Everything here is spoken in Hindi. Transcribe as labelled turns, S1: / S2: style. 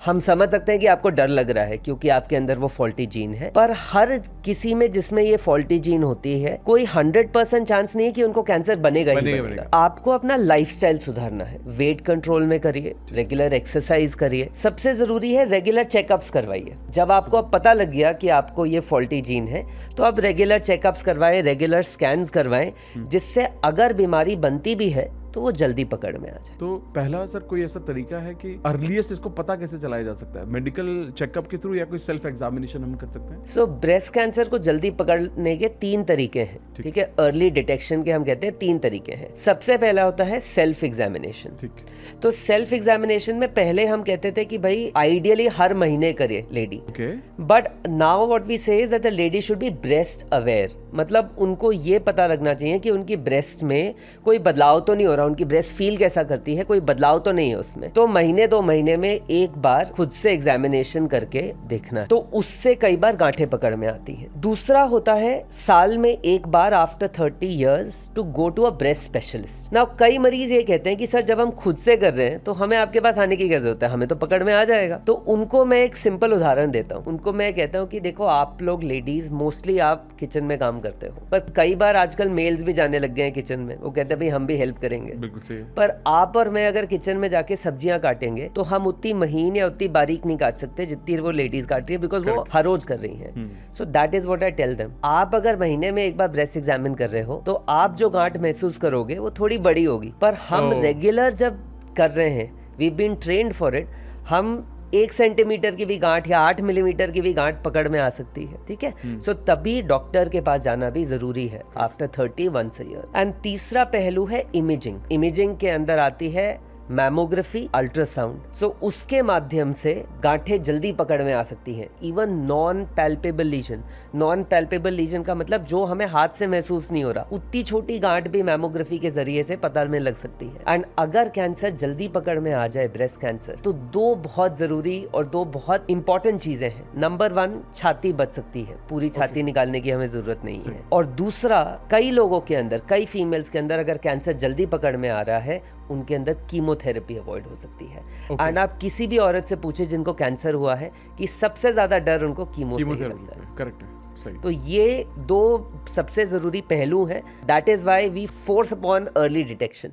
S1: हम समझ सकते हैं कि आपको डर लग रहा है क्योंकि आपके अंदर वो फॉल्टी जीन है, पर हर किसी में जिसमें ये फॉल्टी जीन होती है कोई 100% चांस नहीं है कि उनको कैंसर बनेगा ही बनेगा। आपको अपना लाइफस्टाइल सुधारना है, वेट कंट्रोल में करिए, रेगुलर एक्सरसाइज करिए, सबसे जरूरी है रेगुलर चेकअप्स करवाइए। जब आपको अब पता लग गया कि आपको ये फॉल्टी जीन है तो अब रेगुलर चेकअप्स करवाएं, रेगुलर स्कैन्स करवाएं, जिससे अगर बीमारी बनती भी है तो वो जल्दी पकड़ में आ जाए।
S2: तो पहला सर कोई ऐसा तरीका है कि अर्लीस्ट इसको पता कैसे चलाया जा सकता है? मेडिकल चेकअप के थ्रू या कोई सेल्फ एग्जामिनेशन हम कर सकते हैं?
S1: सो ब्रेस्ट कैंसर को जल्दी पकड़ने के 3 तरीके हैं, ठीक है। अर्ली डिटेक्शन के हम कहते हैं 3 तरीके हैं। सबसे पहला होता है सेल्फ एग्जामिनेशन।
S2: ठीक।
S1: तो सेल्फ एग्जामिनेशन में पहले हम कहते थे कि भाई आइडियली हर महीने करे lady, but now what we say is that the lady should be breast aware. मतलब उनको ये पता लगना चाहिए कि उनकी ब्रेस्ट में कोई बदलाव तो नहीं हो रहा, उनकी ब्रेस्ट फील कैसा करती है, कोई बदलाव तो नहीं है उसमें। तो महीने 2 महीने में एक बार खुद से एग्जामिनेशन करके देखना, तो उससे कई बार गांठें पकड़ में आती है। दूसरा होता है साल में एक बार after 30 years to go to a breast specialist. Now कई मरीज ये कहते हैं कि सर जब हम खुद से कर रहे हैं तो हमें आपके पास आने की क्या जरूरत है, हमें तो पकड़ में आ जाएगा। तो उनको मैं एक सिंपल उदाहरण देता हूँ। उनको मैं कहता हूँ कि देखो आप लोग लेडीज मोस्टली आप किचन में काम करते हो, पर कई बार आजकल मेल्स भी जाने लग गए हैं किचन में, वो कहते हैं भाई हम भी हेल्प करेंगे।
S2: बिल्कुल सही।
S1: पर आप और मैं अगर किचन में जाके सब्जियां काटेंगे तो हम उतनी महीन या उतनी बारीक नहीं काट सकते जितनी वो लेडीज काट रही है, बिकॉज वो हर रोज कर रही हैं। So that is what I tell them. आप अगर महीने में एक बार ब्रेस्ट एग्जामिन कर रहे हो तो आप जो गांठ महसूस करोगे वो थोड़ी बड़ी होगी, पर हम रेगुलर जब कर रहे हैं, we been trained for it, हम 1 सेंटीमीटर की भी गांठ या 8 मिलीमीटर की भी गांठ पकड़ में आ सकती है, ठीक है। सो तभी डॉक्टर के पास जाना भी जरूरी है after 30 once a year. And तीसरा पहलू है इमेजिंग। इमेजिंग के अंदर आती है मैमोग्राफी, अल्ट्रासाउंड। सो उसके माध्यम से गांठें जल्दी पकड़ में आ सकती हैं। Even non palpable lesion, non palpable lesion का मतलब जो हमें हाथ से महसूस नहीं हो रहा, उतनी छोटी गांठ भी मैमोग्राफी के जरिए से पता में लग सकती है। एंड अगर कैंसर जल्दी पकड़ में आ जाए, ब्रेस्ट कैंसर, तो 2 बहुत जरूरी और 2 बहुत इंपॉर्टेंट चीजें हैं। नंबर 1, छाती बच सकती है, पूरी छाती निकालने की हमें जरूरत नहीं है। और दूसरा, कई लोगों के अंदर, कई फीमेल्स के अंदर अगर कैंसर जल्दी पकड़ में आ रहा है, उनके अंदर कीमोथेरेपी अवॉइड हो सकती है। एंड आप किसी भी औरत से पूछे जिनको कैंसर हुआ है कि सबसे ज्यादा डर उनको कीमो से लगता है।
S2: करेक्ट है, सही।
S1: तो ये 2 सबसे जरूरी पहलू हैं। That is why we force upon early detection.